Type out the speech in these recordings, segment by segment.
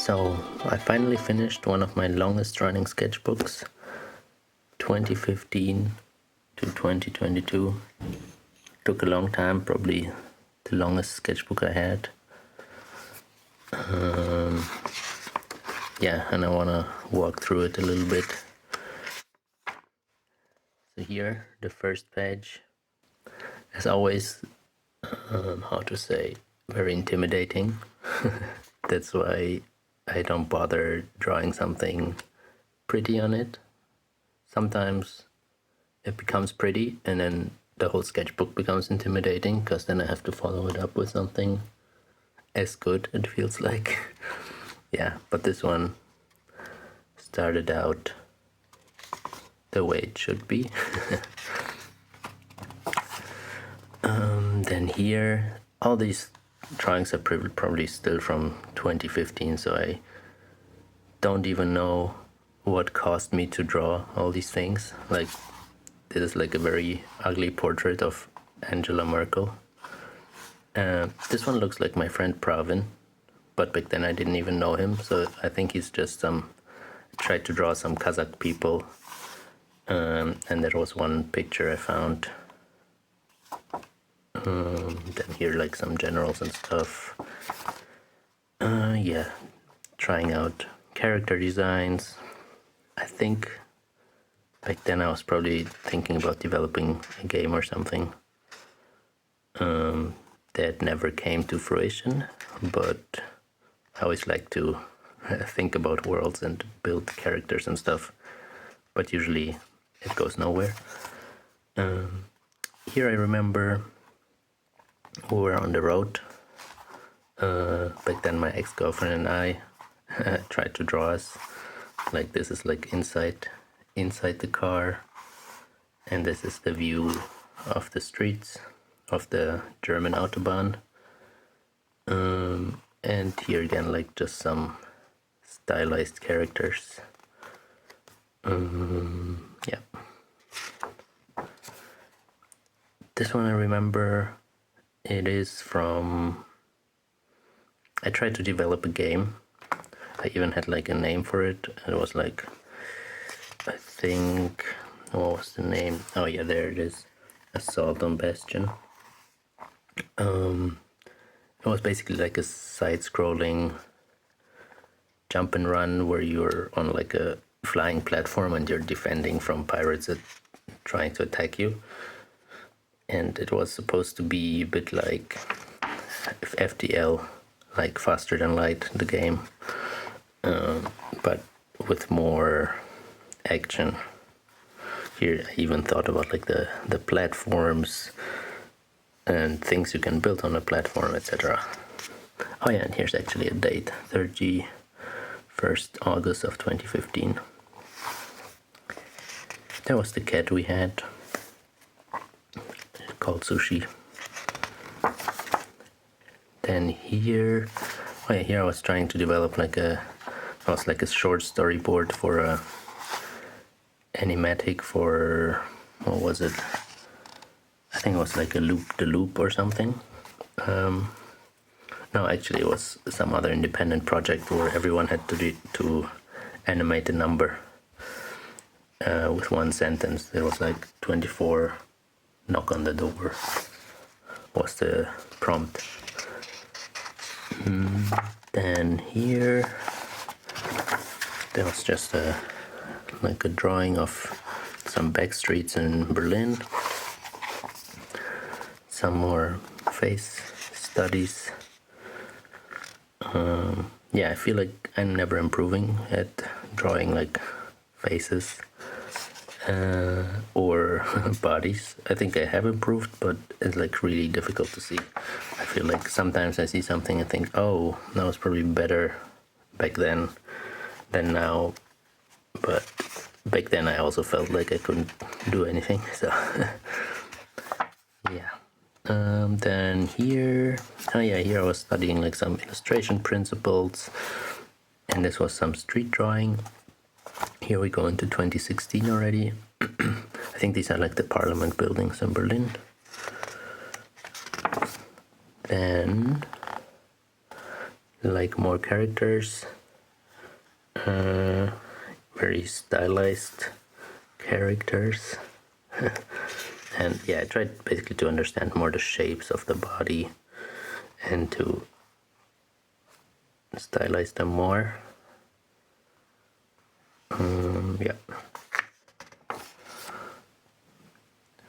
So I finally finished one of my longest running sketchbooks, 2015 to 2022. Took a long time, probably the longest sketchbook I had. And I want to walk through it a little bit. So here, the first page, as always, very intimidating. That's why I don't bother drawing something pretty on it. Sometimes it becomes pretty and then the whole sketchbook becomes intimidating, because then I have to follow it up with something as good, it feels like. Yeah, but this one started out the way it should be. Then here, all these drawings are probably still from 2015, so I don't even know what caused me to draw all these things. Like, this is like a very ugly portrait of Angela Merkel. This one looks like my friend Pravin, but back then I didn't even know him, so I think he's just tried to draw some Kazakh people. And there was one picture I found. Then here, like, some generals and stuff. Trying out character designs. I think back then I was probably thinking about developing a game or something. That never came to fruition, but I always like to think about worlds and build characters and stuff, but usually it goes nowhere. Here I remember we were on the road. Back then my ex-girlfriend and I tried to draw us. Like, this is like inside the car, and this is the view of the streets of the German Autobahn. And here again, like, just some stylized characters. This one I remember, it is from... I tried to develop a game. I even had like a name for it. It was like, I think, what was the name? Oh yeah, there it is. Assault on Bastion. It was basically like a side-scrolling jump and run where you're on like a flying platform and you're defending from pirates trying to attack you. And it was supposed to be a bit like FTL, like Faster Than Light, the game, but with more action. Here I even thought about like the platforms and things you can build on a platform, etc. Oh yeah, and here's actually a date, 31st August of 2015. That was the cat we had, called Sushi. Then here I was trying to develop like a short storyboard for a animatic for, what was it? I think it was like a the loop or something. No, actually it was some other independent project where everyone had to animate a number with one sentence. There was like 24 knock on the door was the prompt. Then here there was just a drawing of some back streets in Berlin, some more face studies. I feel like I'm never improving at drawing like faces or bodies. I think I have improved, but it's like really difficult to see. I feel like sometimes I see something and think, oh, that was probably better back then than now. But back then I also felt like I couldn't do anything, so yeah. Then here I was studying like some illustration principles, and this was some street drawing. Here we go into 2016 already. I think these are like the parliament buildings in Berlin. Then, like, more characters. very stylized characters. And yeah, I tried basically to understand more the shapes of the body and to stylize them more. Yeah.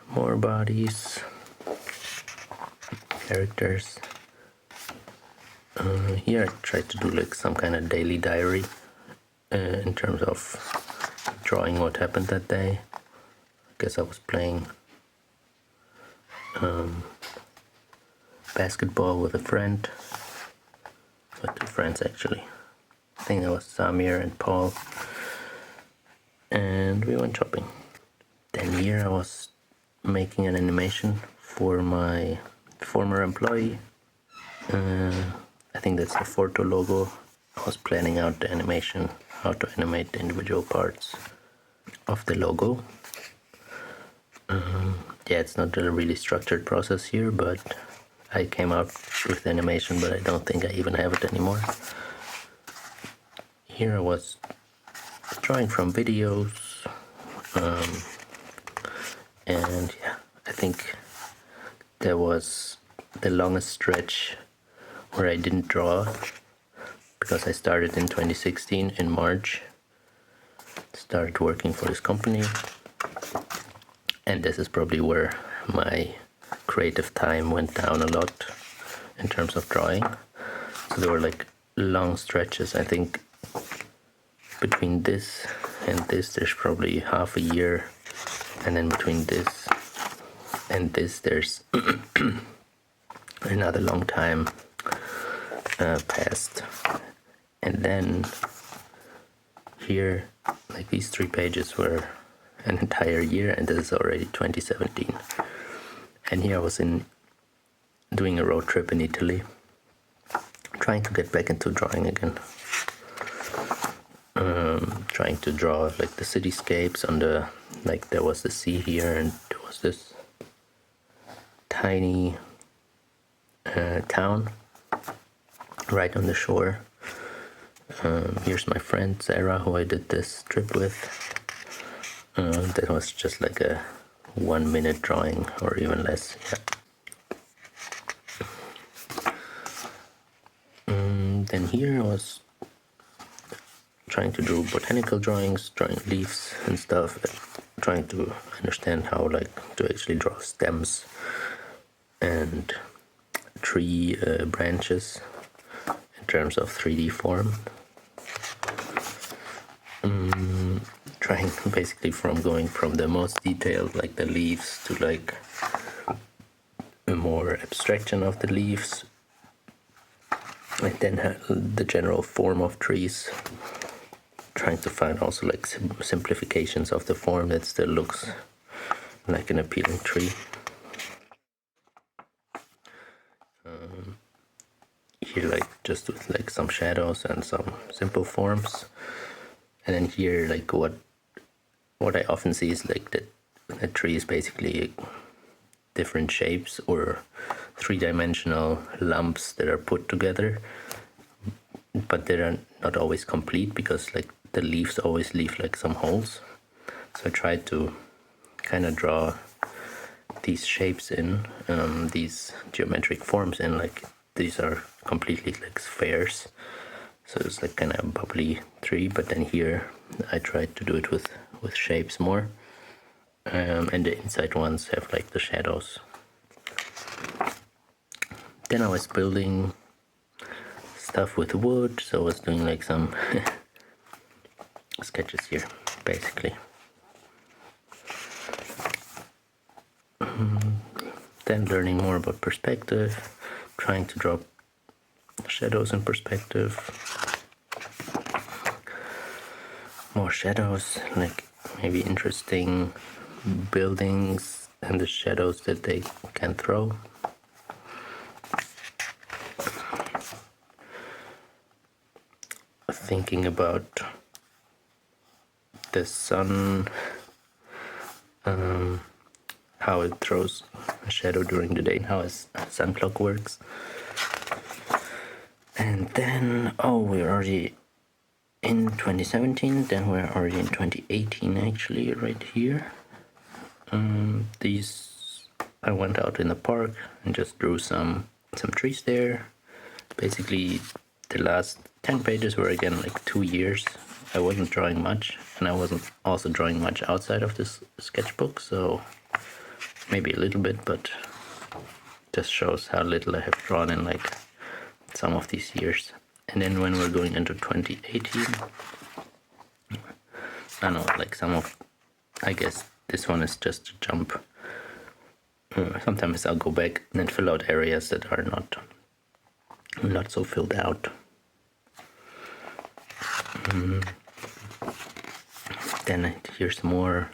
More bodies, characters. Here I tried to do like some kind of daily diary in terms of drawing what happened that day. I guess I was playing basketball with a friend, with two friends actually. I think that was Samir and Paul, and we went shopping. Then here I was making an animation for my former employee. I think that's the Forto logo. I was planning out the animation, how to animate the individual parts of the logo. Yeah, it's not a really structured process here, but I came out with the animation, but I don't think I even have it anymore. Here I was drawing from videos, and yeah, I think there was the longest stretch where I didn't draw, because I started in 2016 in March, started working for this company, and this is probably where my creative time went down a lot in terms of drawing. So there were like long stretches. I think between this and this there's probably half a year, and then between this and this there's another long time passed. And then here, like these 3 pages were an entire year, and this is already 2017. And here I was doing a road trip in Italy, trying to get back into drawing again. Trying to draw like the cityscapes on the, like there was the sea here, and there was this tiny town right on the shore. Here's my friend Sarah, who I did this trip with. That was just like a 1 minute drawing, or even less. Yeah. Then here I was trying to do botanical drawings, drawing leaves and stuff, trying to understand how like to actually draw stems and tree branches in terms of 3D form. Trying basically from going from the most detailed, like the leaves, to like a more abstraction of the leaves, and then the general form of trees. Trying to find also like simplifications of the form that still looks like an appealing tree. Here like just with like some shadows and some simple forms. And then here like what I often see is like that a tree is basically different shapes or 3-dimensional lumps that are put together, but they're not always complete, because like the leaves always leave like some holes. So I tried to kind of draw these shapes in, these geometric forms in, like these are completely like spheres, so it's like kind of a bubbly tree. But then here I tried to do it with shapes more, and the inside ones have like the shadows. Then I was building stuff with wood, so I was doing like some sketches here, basically. Then learning more about perspective, trying to draw shadows in perspective. More shadows, like maybe interesting buildings and the shadows that they can throw. Thinking about the sun, how it throws a shadow during the day, how a sun clock works. And then, we're already in 2017. Then we're already in 2018 actually, right here. These I went out in the park and just drew some trees there. Basically, the last 10 pages were again like 2 years. I wasn't drawing much, and I wasn't also drawing much outside of this sketchbook, so maybe a little bit, but just shows how little I have drawn in like some of these years. And then when we're going into 2018, I don't know, like I guess this one is just a jump. Sometimes I'll go back and fill out areas that are not so filled out. Then here's more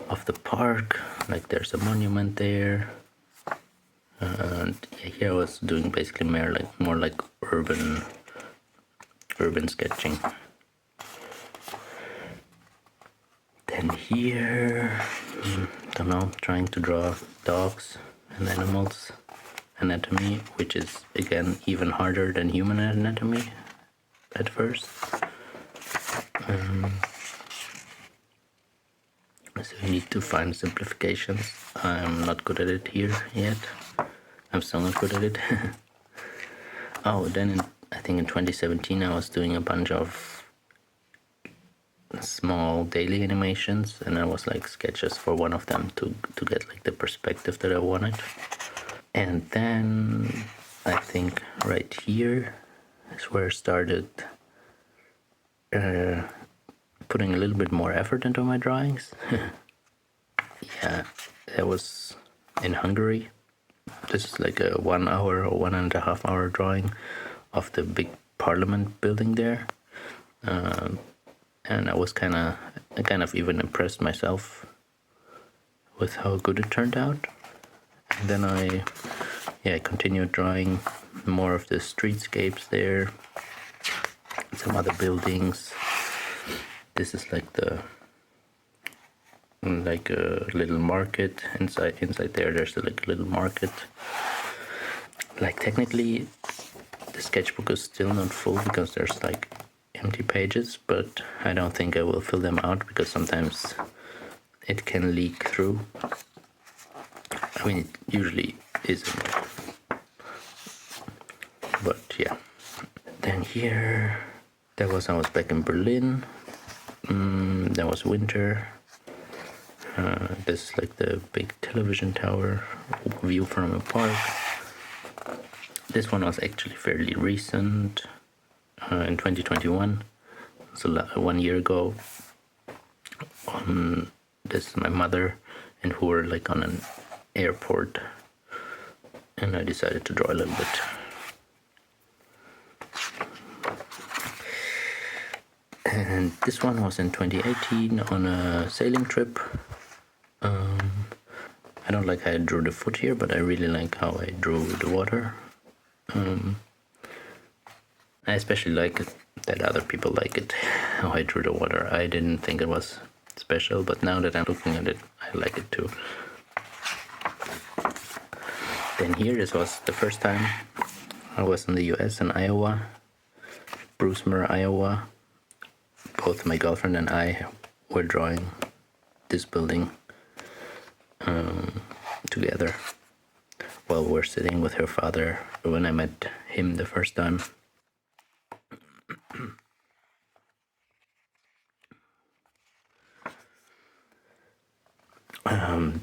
of the park, like there's a monument there. And here I was doing basically more like urban sketching. Then here, don't know, trying to draw dogs and animals anatomy, which is again even harder than human anatomy at first. So you need to find simplifications. I'm not good at it here yet. I'm still not good at it. Oh, then I think in 2017 I was doing a bunch of small daily animations, and I was like sketches for one of them to get like the perspective that I wanted. And then I think right here is where I started putting a little bit more effort into my drawings. Yeah, that was in Hungary. This is like a 1 hour or 1.5 hour drawing of the big parliament building there. And I was kind of even impressed myself with how good it turned out. And then I continued drawing more of the streetscapes there, some other buildings. This is like a little market inside there. There's like a little market. Like technically the sketchbook is still not full because there's like empty pages, but I don't think I will fill them out because sometimes it can leak through. I mean, it usually isn't, but yeah. Then here I was back in Berlin. There was winter. This is like the big television tower view from a park. This one was actually fairly recent, in 2021, so 1 year ago. This is my mother and who were like on an airport, and I decided to draw a little bit. And this one was in 2018 on a sailing trip. I don't like how I drew the foot here, but I really like how I drew the water. I especially like it that other people like it, how I drew the water. I didn't think it was special, but now that I'm looking at it, I like it too. Then here, this was the first time I was in the US, in Iowa, Brucemer, Iowa. Both my girlfriend and I were drawing this building together while we're sitting with her father when I met him the first time.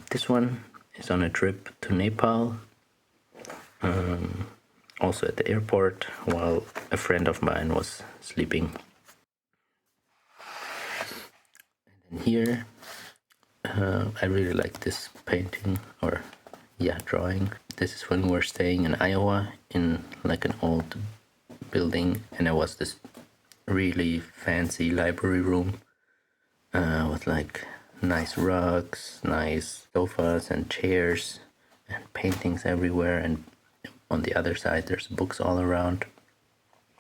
This one is on a trip to Nepal, also at the airport while a friend of mine was sleeping. And here I really like this painting, or drawing. This is when we were staying in Iowa in like an old building, and there was this really fancy library room with like nice rugs, nice sofas and chairs and paintings everywhere, and on the other side there's books all around.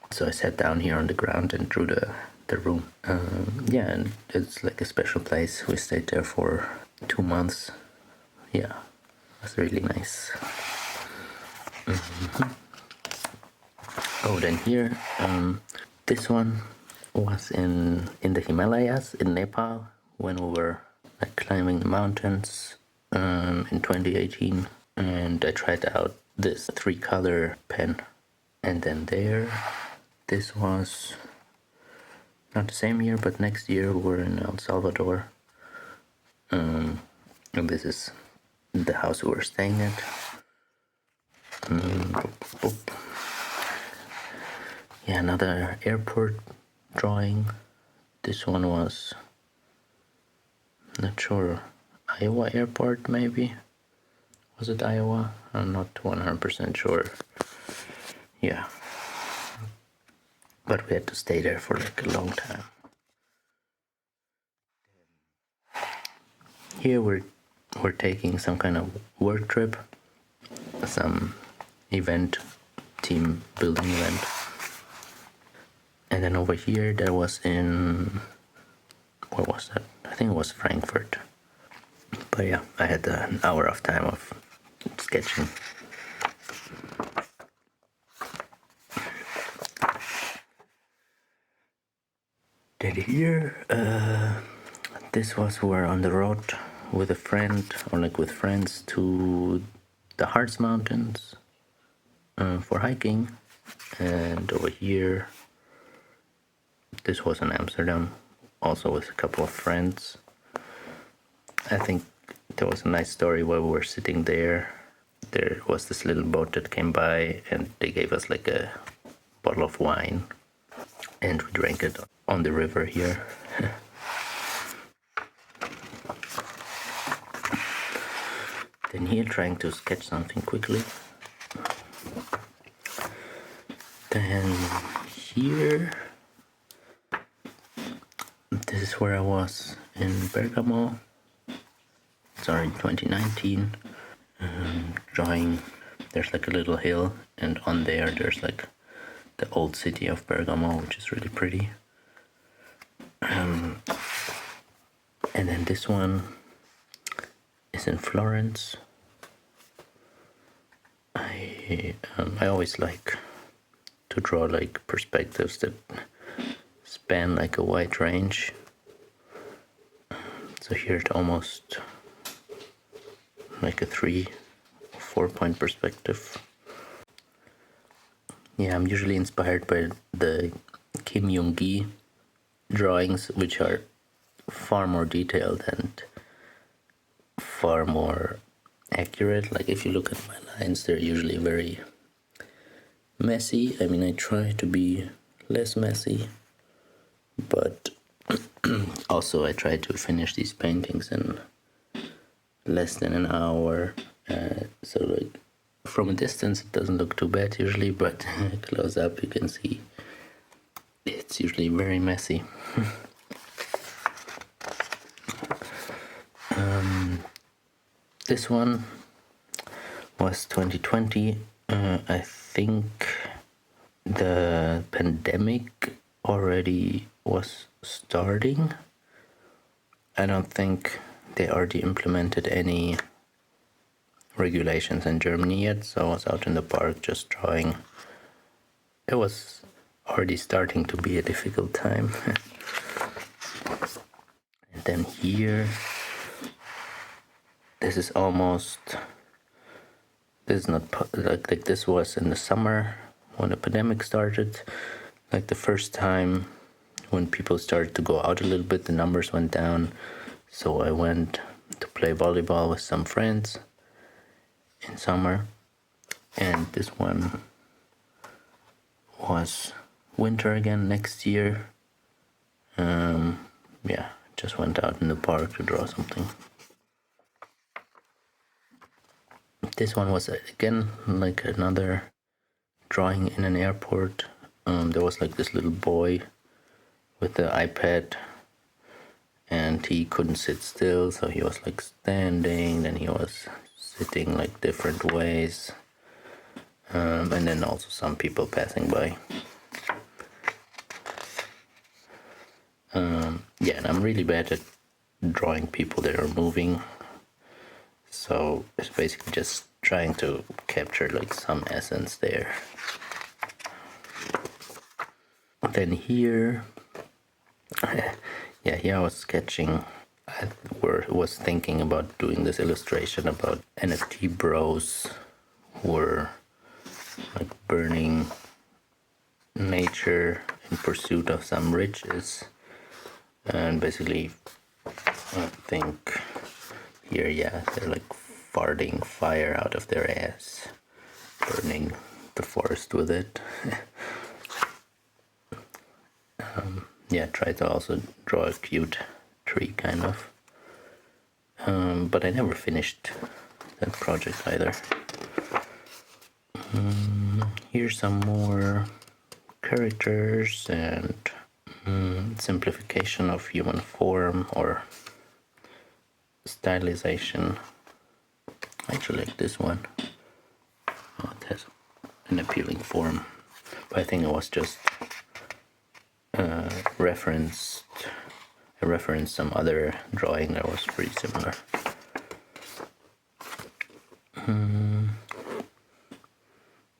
So I sat down here on the ground and drew the room. And it's like a special place. We stayed there for 2 months. Yeah, it was really nice. Oh, then here, this one was in the Himalayas in Nepal when we were like climbing the mountains in 2018, and I tried out this 3-color pen. And then this was not the same year, but next year we're in El Salvador, and this is the house we were staying at. Yeah, another airport drawing. This one was, not sure, Iowa airport maybe? Was it Iowa? I'm not 100% sure. Yeah. But we had to stay there for like a long time. Here we're taking some kind of work trip, some event, team building event. And then over here there was in, where was that? I think it was Frankfurt. But yeah, I had an hour of time of sketching. Then here, this was where on the road with a friend, or like with friends, to the Harz Mountains for hiking. And over here, this was in Amsterdam, also with a couple of friends. I think there was a nice story while we were sitting there. There was this little boat that came by and they gave us like a bottle of wine and we drank it on the river here. Then here trying to sketch something quickly. Then here, this is where I was in Bergamo. Sorry, 2019. Drawing, there's like a little hill, and on there's like the old city of Bergamo, which is really pretty. And then this one is in Florence. I always like to draw like perspectives that span like a wide range. So here it's almost like a 3-4 point perspective. Yeah, I'm usually inspired by the Kim Young-gi drawings, which are far more detailed and far more accurate. Like if you look at my lines, they're usually very messy. I mean, I try to be less messy, but also I try to finish these paintings in less than an hour. So like from a distance it doesn't look too bad usually, but close up you can see it's usually very messy. This one was 2020. I think the pandemic already was starting. I don't think they already implemented any regulations in Germany yet, so I was out in the park just drawing. It was already starting to be a difficult time. And then here, this is not like this was in the summer when the pandemic started, like the first time when people started to go out a little bit, the numbers went down. So I went to play volleyball with some friends in summer, and this one was winter again next year. Yeah, just went out in the park to draw something. This one was again like another drawing in an airport. There was like this little boy with the iPad, and he couldn't sit still, so he was like standing, then he was sitting like different ways, and then also some people passing by. Yeah, and I'm really bad at drawing people that are moving, so it's basically just trying to capture like some essence there. Then here Yeah, here I was sketching. I was thinking about doing this illustration about NFT bros who were like burning nature in pursuit of some riches, and basically, I think here, yeah, they're like farting fire out of their ass, burning the forest with it. Yeah, try to also draw a cute tree, kind of. But I never finished that project either. Here's some more characters and simplification of human form or stylization. I actually like this one. Oh, it has an appealing form, but I think it was just referenced. I referenced some other drawing that was pretty similar.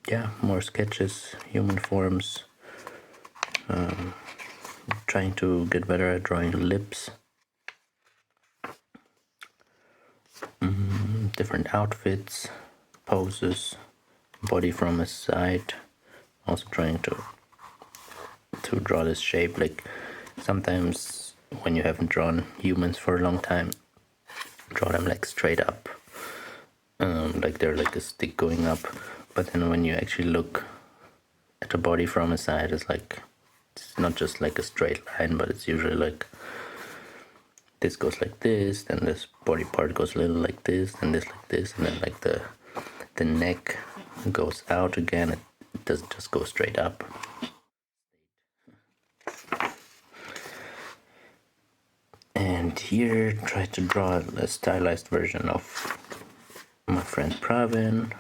Yeah, more sketches, human forms. Trying to get better at drawing lips. Different outfits, poses, body from a side. Also trying to draw this shape. Like sometimes when you haven't drawn humans for a long time, draw them like straight up, like they're like a stick going up. But then when you actually look at the body from a side, it's not just like a straight line, but it's usually like this goes like this, then this body part goes a little like this, and this like this, and then like the neck goes out again. It doesn't just go straight up. And here, try to draw a stylized version of my friend Pravin,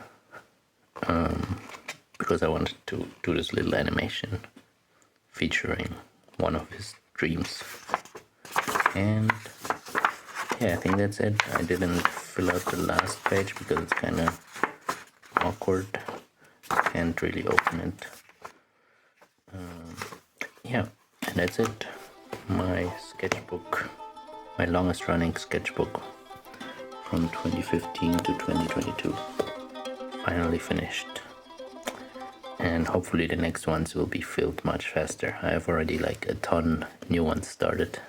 because I wanted to do this little animation featuring one of his dreams. And yeah, I think that's it. I didn't fill out the last page because it's kind of awkward. Can't really open it. Yeah, and that's it. My sketchbook, my longest running sketchbook from 2015 to 2022. Finally finished. And hopefully the next ones will be filled much faster. I have already like a ton new ones started.